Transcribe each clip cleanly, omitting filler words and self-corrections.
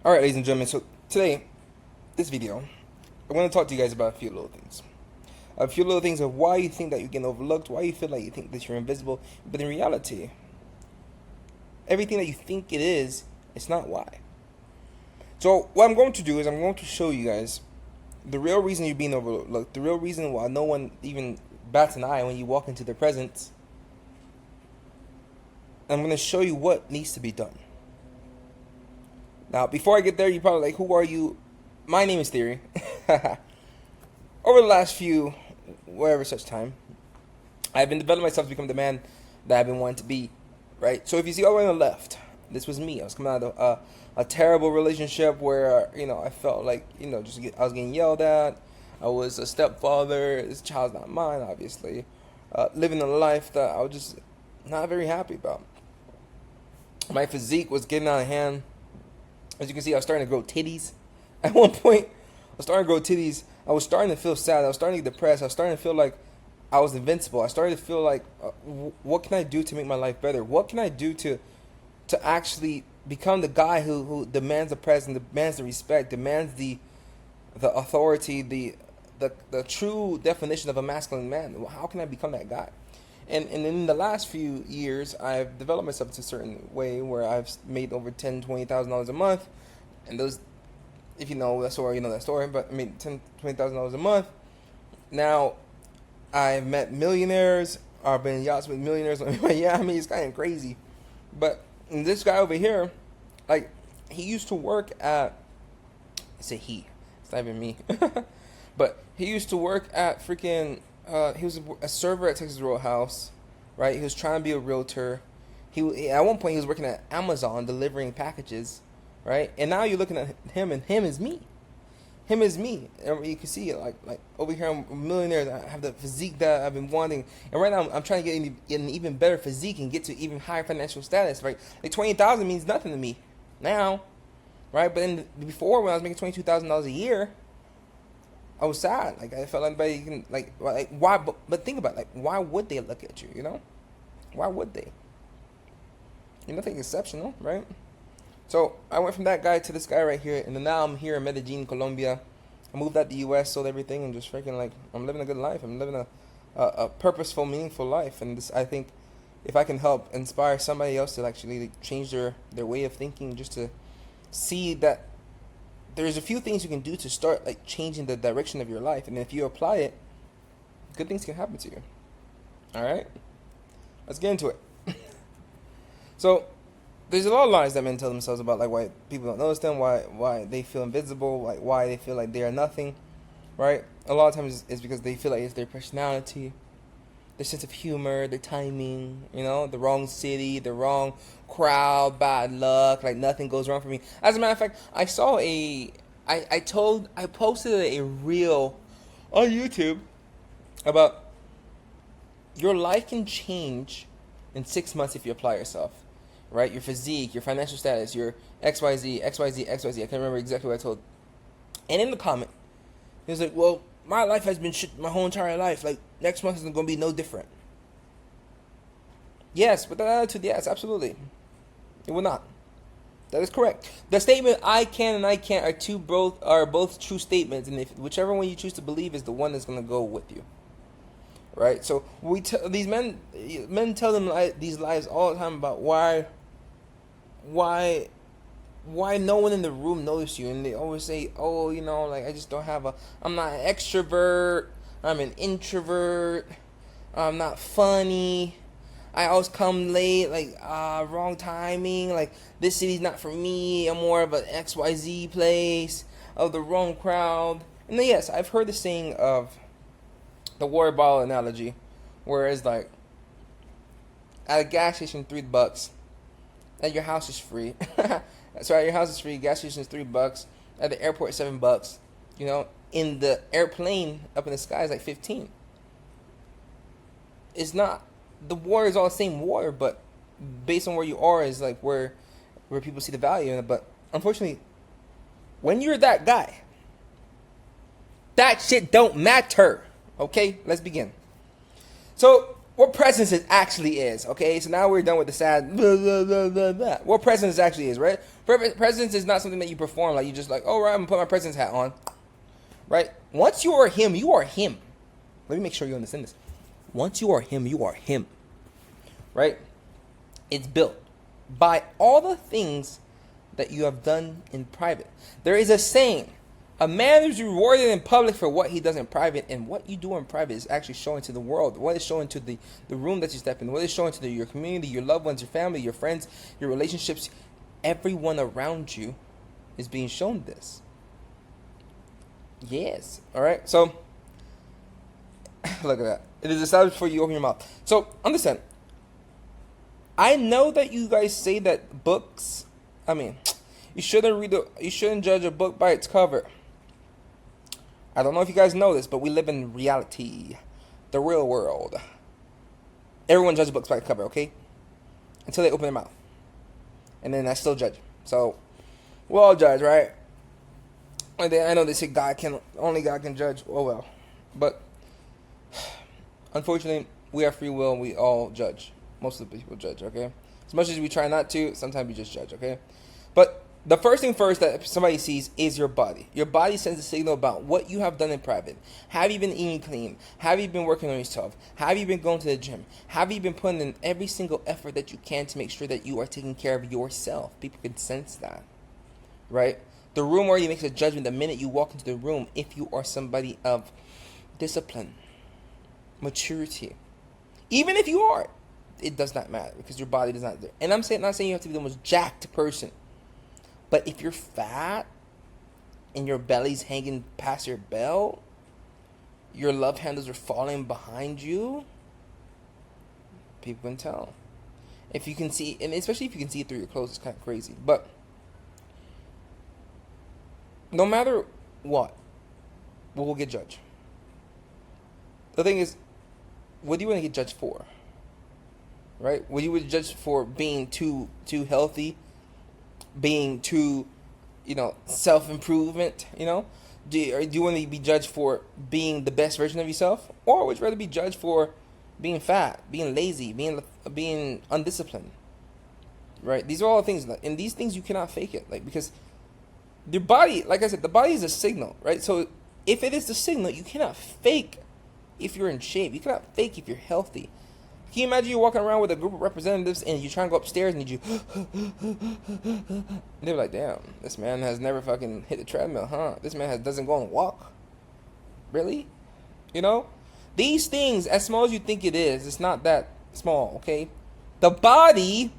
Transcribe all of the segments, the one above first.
Alright, ladies and gentlemen, so today, this video, I want to talk to you guys about a few little things. A few little things of why you think that you're getting overlooked, why you feel like you think that you're invisible, but in reality, everything that you think it is, it's not why. So, what I'm going to do is I'm going to show you guys the real reason you're being overlooked, the real reason why no one even bats an eye when you walk into their presence. I'm going to show you what needs to be done. Now, before I get there, you're probably like, who are you? My name is Theory. Over the last few, whatever such time, I've been developing myself to become the man that I've been wanting to be, right? So if you see all the way on the left, this was me. I was coming out of a terrible relationship where, I felt like, I was getting yelled at. I was a stepfather. This child's not mine, obviously. Living a life that I was just not very happy about. My physique was getting out of hand. As you can see, I was starting to grow titties. At one point, I was starting to grow titties. I was starting to feel sad. I was starting to get depressed. I was starting to feel like I was invincible. I started to feel like, what can I do to make my life better? What can I do to actually become the guy who demands the presence, demands the respect, demands the authority, the true definition of a masculine man? How can I become that guy? And in the last few years, I've developed myself to a certain way where I've made over $10,000-$20,000 a month, and those, if you know that story, you know that story. But I mean, $10,000-$20,000 a month. Now, I've met millionaires. I've been in yachts with millionaires in Miami. It's kind of crazy. But this guy over here, like, he used to work at. I say he. It's not even me. But he used to work at freaking. He was a server at Texas Roadhouse, right? He was trying to be a realtor. At one point he was working at Amazon delivering packages, right? And now you're looking at him, and him is me. Him is me. And you can see it, like over here I'm a millionaire. I have the physique that I've been wanting, and right now I'm trying to get an even better physique and get to even higher financial status, right? Like 20,000 means nothing to me now, right? But before, when I was making $22,000 a year, I was sad. Like, I felt like anybody can, like why? But think about it, like, why would they look at you? Why would they? You're nothing exceptional, right? So I went from that guy to this guy right here, and then now I'm here in Medellin, Colombia. I moved out the U.S., sold everything, and just freaking, like, I'm living a good life. I'm living a purposeful, meaningful life, and this, I think, if I can help inspire somebody else to actually, like, change their way of thinking, just to see that there's a few things you can do to start, like, changing the direction of your life, and if you apply it, good things can happen to you. All right, let's get into it. So there's a lot of lies that men tell themselves about, like, why people don't notice them, why they feel invisible, like why they feel like they are nothing, right? A lot of times it's because they feel like it's their personality, their sense of humor, their timing, the wrong city, the wrong crowd, bad luck, like nothing goes wrong for me. As a matter of fact, I posted a reel on YouTube about your life can change in 6 months if you apply yourself, right? Your physique, your financial status, your XYZ, XYZ, XYZ. I can't remember exactly what I told. And in the comment, he was like, well, my life has been shit my whole entire life. Like, next month isn't going to be no different. Yes, with that attitude, yes, absolutely. It will not. That is correct. The statement "I can" and "I can't" are both true statements, and if whichever one you choose to believe is the one that's going to go with you, right? So these men tell them these lies all the time about why no one in the room noticed you, and they always say, oh, like, I just don't I'm not an extrovert, I'm an introvert, I'm not funny, I always come late, like, wrong timing, like, this city's not for me, I'm more of an XYZ place, of the wrong crowd. And then, yes, I've heard the saying of the water bottle analogy, whereas, like, at a gas station, $3, at your house is free. So at your house is free, gas station is $3, at the airport $7, in the airplane up in the sky is like 15. It's not, the water is all the same water, but based on where you are is like where people see the value in it. But unfortunately, when you're that guy, that shit don't matter. Okay, let's begin. So what presence it actually is. Okay, so now we're done with the sad blah, blah, blah, blah, blah. What presence actually is, right? Presence is not something that you perform, like you just like, oh right, I'm gonna put my presence hat on, right? Once you are him, you are him. Let me make sure you understand this. Once you are him, you are him, right? It's built by all the things that you have done in private. There is a saying, a man is rewarded in public for what he does in private, and what you do in private is actually showing to the world. What is showing to the room that you step in, what is showing to your community, your loved ones, your family, your friends, your relationships, everyone around you is being shown this. Yes. Alright, so look at that. It is established before you open your mouth. So understand, I know that you guys say that books, you shouldn't judge a book by its cover. I don't know if you guys know this, but we live in reality, the real world. Everyone judges books by the cover, okay? Until they open their mouth. And then I still judge. So, we'll all judge, right? And then I know they say only God can judge. Oh well. But, unfortunately, we have free will and we all judge. Most of the people judge, okay? As much as we try not to, sometimes we just judge, okay? But the first thing first that somebody sees is your body. Your body sends a signal about what you have done in private. Have you been eating clean? Have you been working on yourself? Have you been going to the gym? Have you been putting in every single effort that you can to make sure that you are taking care of yourself? People can sense that, right? The room already makes a judgment the minute you walk into the room if you are somebody of discipline, maturity. Even if you are, it does not matter because your body does not. And I'm not saying you have to be the most jacked person. But if you're fat and your belly's hanging past your belt, your love handles are falling behind you, people can tell. If you can see, and especially if you can see it through your clothes, it's kind of crazy. But no matter what, we will get judged. The thing is, what do you want to get judged for? Right? What do you want to judge for being too healthy? Being too, self-improvement, Do you want to be judged for being the best version of yourself? Or would you rather be judged for being fat, being lazy, being undisciplined? Right? These are all things, and these things you cannot fake it, because your body, like I said, the body is a signal, right? So if it is the signal, you cannot fake if you're in shape. You cannot fake if you're healthy. Can you imagine you walking around with a group of representatives and you trying to go upstairs and they're like, damn, this man has never fucking hit the treadmill, huh? This man doesn't go and walk. Really? These things, as small as you think it is, it's not that small, okay? The body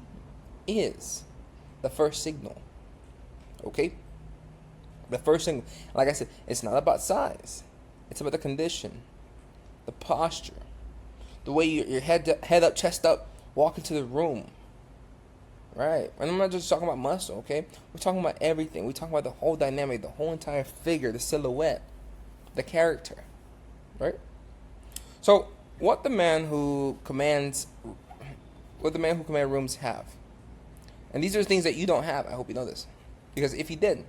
is the first signal, okay? The first signal. Like I said, it's not about size. It's about the condition, the posture. The way your head up, chest up, walk into the room. Right? And I'm not just talking about muscle, okay? We're talking about everything. We're talking about the whole dynamic, the whole entire figure, the silhouette, the character. Right? So, what the man who commands rooms have. And these are things that you don't have. I hope you know this. Because if you did,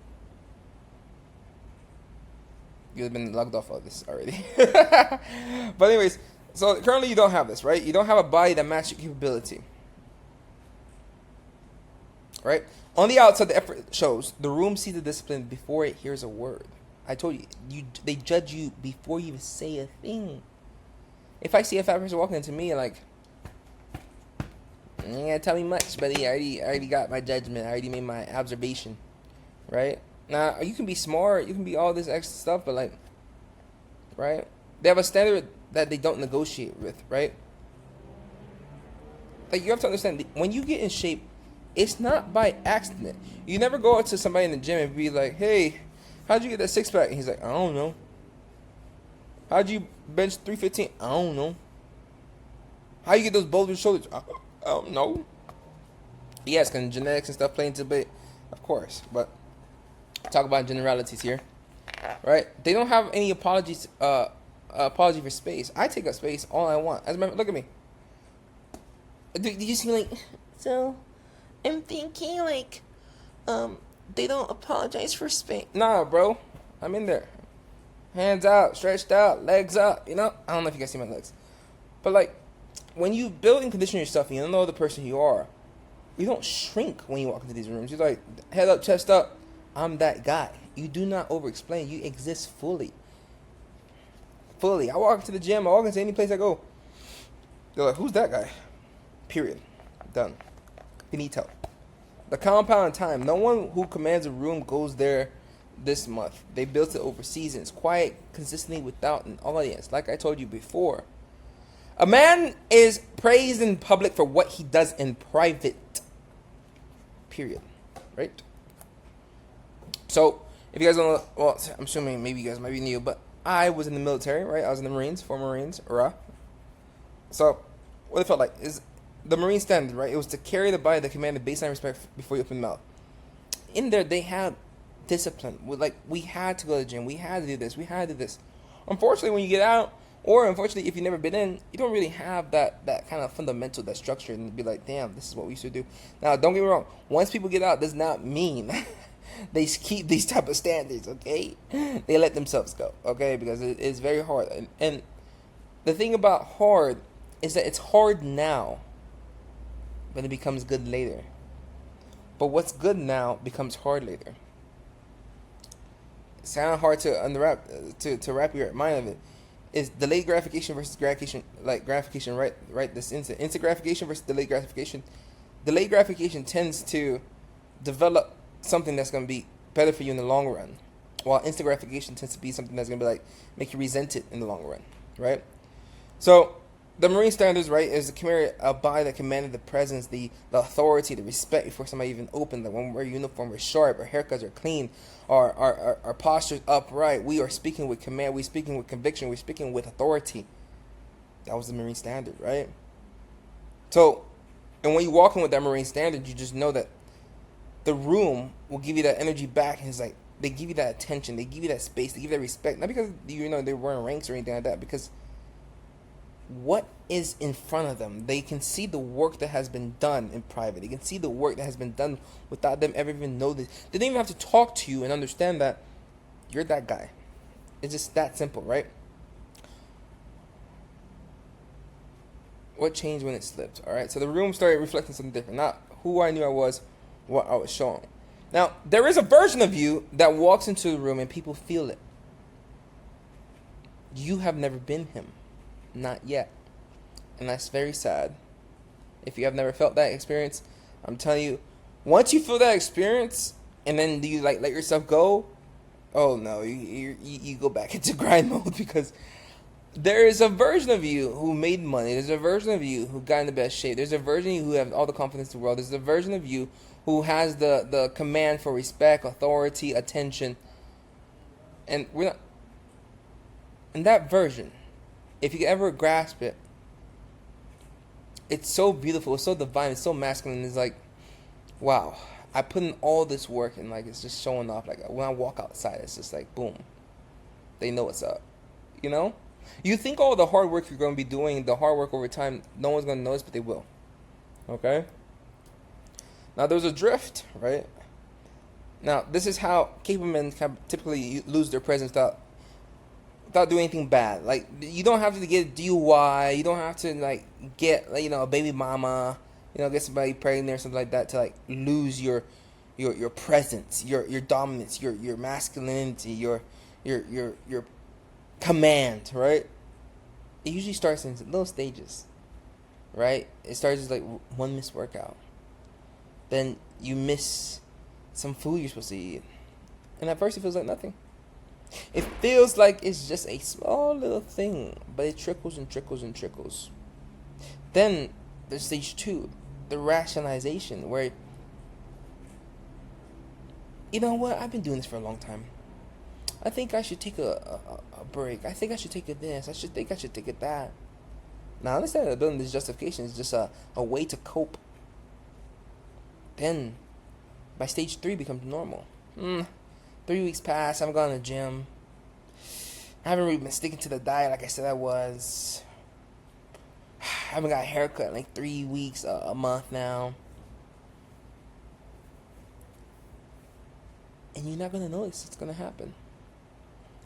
you'd have been logged off of this already. But anyways, so currently you don't have this, right? You don't have a body that matches your capability. Right? On the outside, the effort shows. The room sees the discipline before it hears a word. I told you, they judge you before you even say a thing. If I see a fat person walking into me, you ain't gotta tell me much, buddy. I already got my judgment. I already made my observation. Right? Now, you can be smart. You can be all this extra stuff, but right? They have a standard that they don't negotiate with, right? You have to understand, when you get in shape, it's not by accident. You never go up to somebody in the gym and be like, hey, how'd you get that six-pack? And he's like, I don't know. How'd you bench 315? I don't know. How you get those boulder shoulders? I don't know. Yes, because genetics and stuff play into it, of course. But talk about generalities here, right? They don't have any apology for space. I take up space all I want. As a matter, look at me. Do you see so? I'm thinking they don't apologize for space. Nah, bro, I'm in there. Hands out, stretched out, legs up. I don't know if you guys see my legs, but when you build and condition yourself and you don't know the person you are, you don't shrink when you walk into these rooms. You're like, head up, chest up. I'm that guy. You do not over explain. You exist fully. Fully. I walk into the gym, I walk into any place I go. They're like, who's that guy? Period. Done. Finito. The compound time. No one who commands a room goes there this month. They built it over seasons, quiet, consistently, without an audience. Like I told you before, a man is praised in public for what he does in private. Period. Right? So, if you guys don't know, well, I'm assuming maybe you guys might be new, but I was in the military, right? I was in the Marines, 4 Marines, hurrah. So, what it felt like is the Marine standard, right? It was to carry the body that commanded baseline respect before you open the mouth. In there, they had discipline. Like, we had to go to the gym. We had to do this. We had to do this. Unfortunately, when you get out, or unfortunately, if you've never been in, you don't really have that kind of fundamental, that structure, and be like, damn, this is what we should do. Now, don't get me wrong. Once people get out, does not mean they keep these type of standards, okay? They let themselves go, okay? Because it's very hard. And the thing about hard is that it's hard now, but it becomes good later. But what's good now becomes hard later. It's kind of hard to unwrap, to wrap your mind of it. Is delayed gratification versus gratification, like gratification, right? This instant gratification versus delayed gratification. Delayed gratification tends to develop something that's going to be better for you in the long run, while instant gratification tends to be something that's going to be like make you resent it in the long run, right? So the Marine standards, right, is to carry a body that commanded the presence, the authority, the respect before somebody even opened. Like when we wear uniform, we're sharp, our haircuts are clean, our posture's upright. We are speaking with command, we're speaking with conviction, we're speaking with authority. That was the Marine standard, right? So, and when you walk in with that Marine standard, you just know that the room will give you that energy back, and it's like they give you that attention, they give you that space, they give you that respect. Not because they're wearing ranks or anything like that, because what is in front of them, they can see the work that has been done in private. They can see the work that has been done without them ever even know this. They don't even have to talk to you and understand that you're that guy. It's just that simple, right? What changed when it slipped? All right, so the room started reflecting something different. Not who I knew I was, what I was showing. Now, there is a version of you that walks into the room and people feel it. You have never been him. Not yet. And that's very sad. If you have never felt that experience, I'm telling you, once you feel that experience and then you like let yourself go, oh no, you go back into grind mode, because there is a version of you who made money. There's a version of you who got in the best shape. There's a version of you who have all the confidence in the world. There's a version of you who has the command for respect, authority, attention. And we're not. And that version, if you ever grasp it, it's so beautiful, it's so divine, it's so masculine. It's like, wow, I put in all this work and like it's just showing off. Like when I walk outside, it's just like boom, they know what's up. You know, you think all the hard work you're going to be doing, the hard work over time, no one's going to notice, but they will. Okay. Now there's a drift, right? Now this is how capable men can typically lose their presence without doing anything bad. Like, you don't have to get a DUI. You don't have to like get a baby mama. Get somebody pregnant or something like that to like lose your presence, your dominance, your masculinity, your command. Right? It usually starts in little stages. Right? It starts as like one missed workout. Then you miss some food you're supposed to eat, and at first it feels like nothing. It feels like it's just a small little thing, but it trickles and trickles and trickles. Then there's stage 2, the rationalization, where, you know what, I've been doing this for a long time. I think I should take a break. I think I should take a this. I should take a that. Now, I understand that building this justification is just a way to cope. Then, by stage 3 becomes normal. 3 weeks pass, I haven't gone to the gym. I haven't really been sticking to the diet like I said I was. I haven't got a haircut in like 3 weeks, a month now. And you're not going to notice it's going to happen.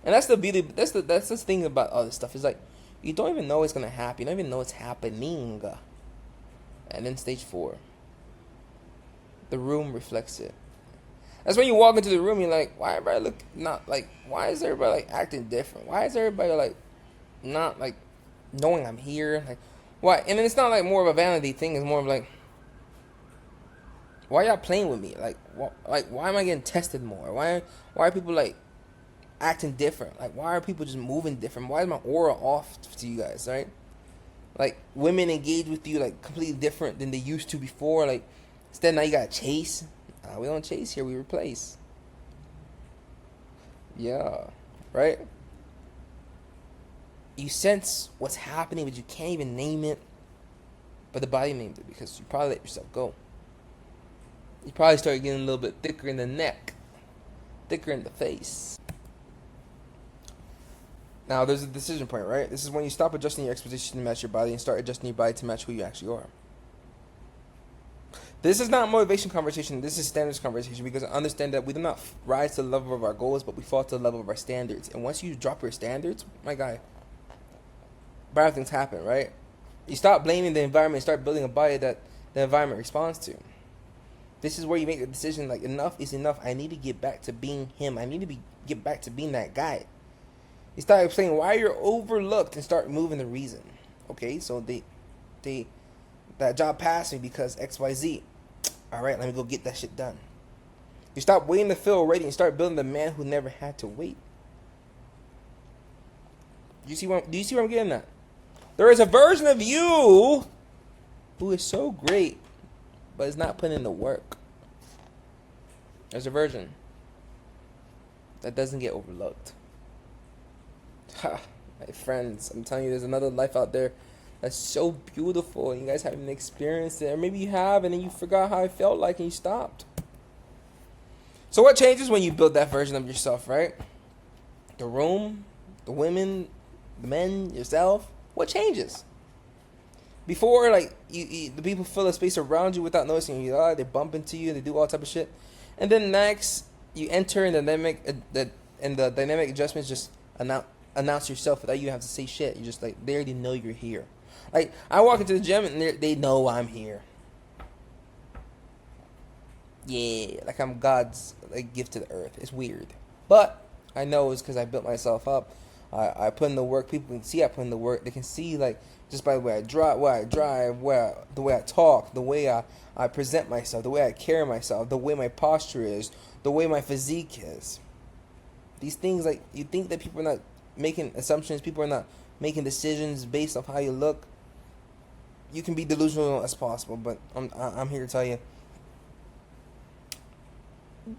And that's the beauty, that's the thing about all this stuff. Is like, You don't even know it's gonna happen. You don't even know it's happening. And then stage 4. The room reflects it. That's when you walk into the room, you're like, why everybody look not like, why is everybody like acting different? Why is everybody like not like knowing I'm here? Like, why? And then it's not like more of a vanity thing. It's more of like, why y'all playing with me? Like why am I getting tested more? Why are people like acting different? Like, why are people just moving different? Why is my aura off to you guys, right? Like, women engage with you like completely different than they used to before. Like, instead now you gotta chase. We don't chase here, we replace. Yeah, right? You sense what's happening, but you can't even name it. But the body named it because you probably let yourself go. You probably start getting a little bit thicker in the neck, thicker in the face. Now, there's a decision point, right? This is when you stop adjusting your expectation to match your body and start adjusting your body to match who you actually are. This is not motivation conversation. This is standards conversation because I understand that we do not rise to the level of our goals, but we fall to the level of our standards. And once you drop your standards, my guy, bad things happen, right? You stop blaming the environment and start building a body that the environment responds to. This is where you make the decision like, enough is enough. I need to get back to being him. I need to get back to being that guy. You start saying why you're overlooked and start moving the reason. Okay, so that job passed me because XYZ. All right, let me go get that shit done. You stop waiting to feel ready and start building the man who never had to wait. Do you see where I'm getting at? There is a version of you who is so great, but is not putting in the work. There's a version that doesn't get overlooked. Ha, my friends, I'm telling you, there's another life out there that's so beautiful, and you guys haven't experienced it, or maybe you have, and then you forgot how it felt like, and you stopped. So what changes when you build that version of yourself, right? The room, the women, the men, yourself. What changes? Before, like, the people fill a space around you without noticing you. They bump into you, they do all type of shit, and then next you enter in the dynamic, and the dynamic adjustments just announce yourself without you have to say shit. You just like, they already know you're here. Like, I walk into the gym and they know I'm here. Yeah, like I'm God's like gift to the earth. It's weird, but I know it's because I built myself up. I put in the work. People can see I put in the work. They can see like just by the way I drive, the way I talk, the way I present myself, the way I carry myself, the way my posture is, the way my physique is. These things, like, you think that people are not making assumptions, people are not making decisions based off how you look. You can be delusional as possible, but I'm here to tell you,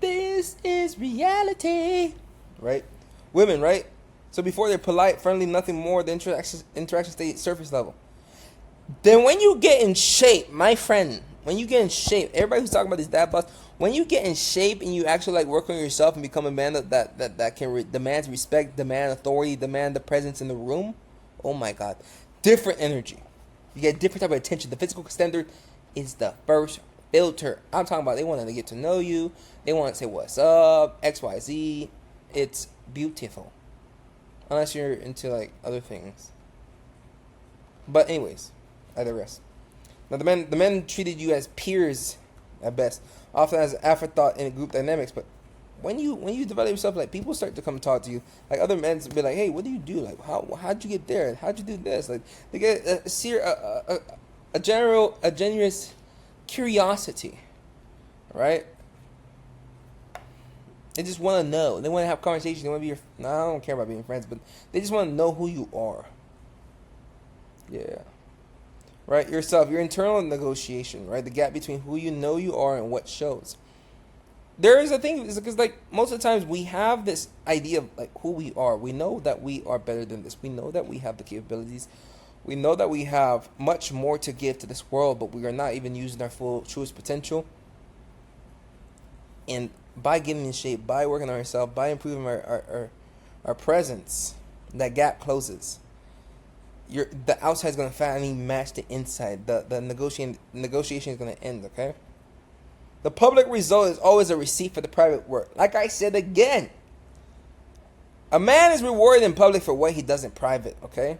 this is reality, right? Women, right? So before they're polite, friendly, nothing more, the interaction stay at surface level. Then when you get in shape, my friend, when you get in shape, everybody who's talking about these dad bods, when you get in shape and you actually like work on yourself and become a man that can demand respect, demand authority, demand the presence in the room, oh my God, different energy. You get different type of attention. The physical standard is the first filter. I'm talking about they want to get to know you. They want to say what's up, XYZ. It's beautiful. Unless you're into like other things. But anyways, I digress. Now the men treated you as peers at best, often as an afterthought in group dynamics. But when you develop yourself, like, people start to come talk to you. Like, other men be like, hey, what do you do? Like, how'd you get there? How'd you do this? Like, they get a genuine curiosity, right? They just want to know. They want to have conversations. They want to be I don't care about being friends, but they just want to know who you are. Yeah. Right? Yourself, your internal negotiation, right? The gap between who you know you are and what shows. There is a thing, because like most of the times we have this idea of like who we are. We know that we are better than this. We know that we have the capabilities. We know that we have much more to give to this world, but we are not even using our full truest potential. And by getting in shape, by working on ourselves, by improving our presence, that gap closes. The outside is going to finally match the inside. The negotiation is going to end, okay? The public result is always a receipt for the private work. Like I said again, a man is rewarded in public for what he does in private, okay?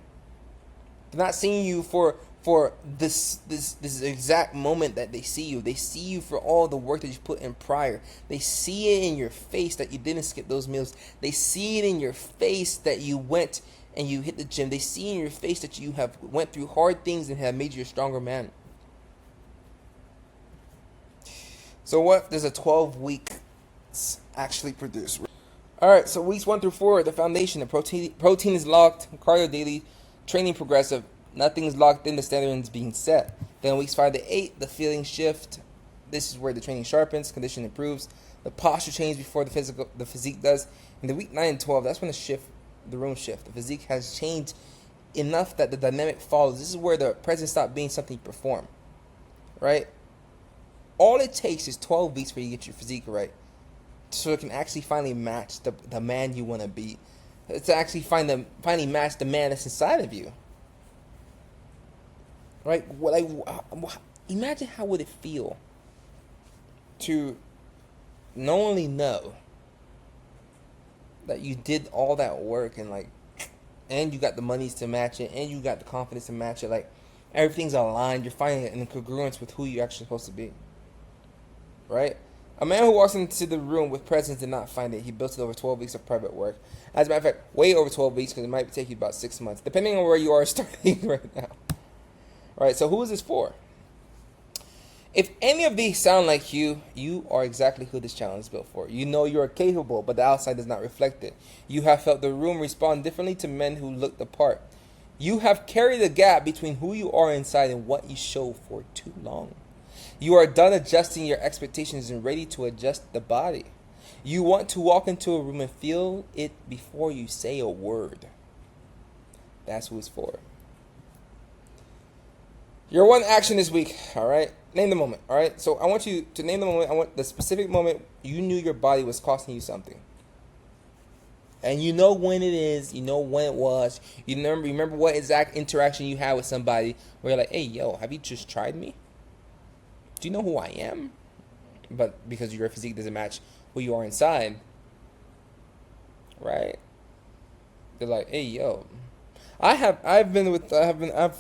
They're not seeing you for this exact moment that they see you. They see you for all the work that you put in prior. They see it in your face that you didn't skip those meals. They see it in your face that you went and you hit the gym. They see in your face that you have went through hard things and have made you a stronger man. So what does a 12 week actually produce? All right, so weeks 1 through 4, the foundation, the protein is locked, cardio daily, training progressive, nothing is locked in, the standard is being set. Then weeks 5 to 8, the feeling shift. This is where the training sharpens, condition improves, the posture changes before the physique does. And the week 9 and 12, that's when the room shift. The physique has changed enough that the dynamic follows. This is where the present stops being something you perform, right? All it takes is 12 weeks for you to get your physique right, so it can actually finally match the man you want to be. It's actually finally match the man that's inside of you. Right? Imagine how would it feel to not only know that you did all that work and you got the monies to match it, and you got the confidence to match it, like everything's aligned, you're finding it in congruence with who you're actually supposed to be. Right? A man who walks into the room with presence did not find it. He built it over 12 weeks of private work. As a matter of fact, way over 12 weeks, because it might take you about 6 months, depending on where you are starting right now. All right, so who is this for? If any of these sound like you are exactly who this challenge is built for. You know you are capable, but the outside does not reflect it. You have felt the room respond differently to men who look the part. You have carried the gap between who you are inside and what you show for too long. You are done adjusting your expectations and ready to adjust the body. You want to walk into a room and feel it before you say a word. That's who it's for. Your one action this week, all right? Name the moment, all right? So I want you to name the moment. I want the specific moment you knew your body was costing you something. And you know when it is, you know when it was. You remember what exact interaction you had with somebody where you're like, hey, yo, have you just tried me? Do you know who I am? But because your physique doesn't match who you are inside, right? They're like, hey, yo, when I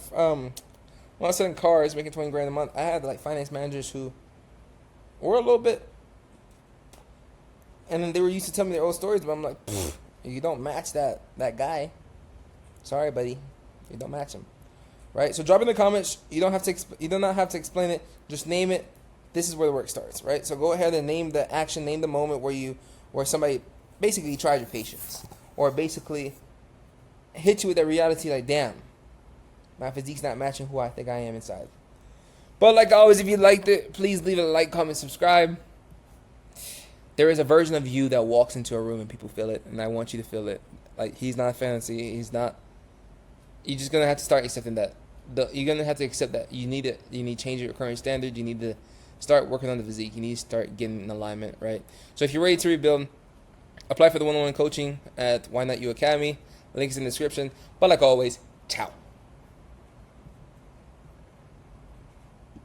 was selling cars, making 20 grand a month, I had like finance managers who were a little bit, and then they were used to tell me their old stories, but I'm like, you don't match that guy. Sorry, buddy, you don't match him. Right, so drop in the comments. You don't have to explain it. Just name it. This is where the work starts. Right, so go ahead and name the action, name the moment where somebody basically tried your patience, or basically hit you with that reality. Like, damn, my physique's not matching who I think I am inside. But like always, if you liked it, please leave a like, comment, subscribe. There is a version of you that walks into a room and people feel it, and I want you to feel it. Like, he's not fantasy. He's not. You're just gonna have to start accepting that. You're gonna have to accept that you need it. You need to change your current standard. You need to start working on the physique. You need to start getting in alignment, right? So if you're ready to rebuild, apply for the one-on-one coaching at Why Not You Academy. Links in the description. But like always, ciao.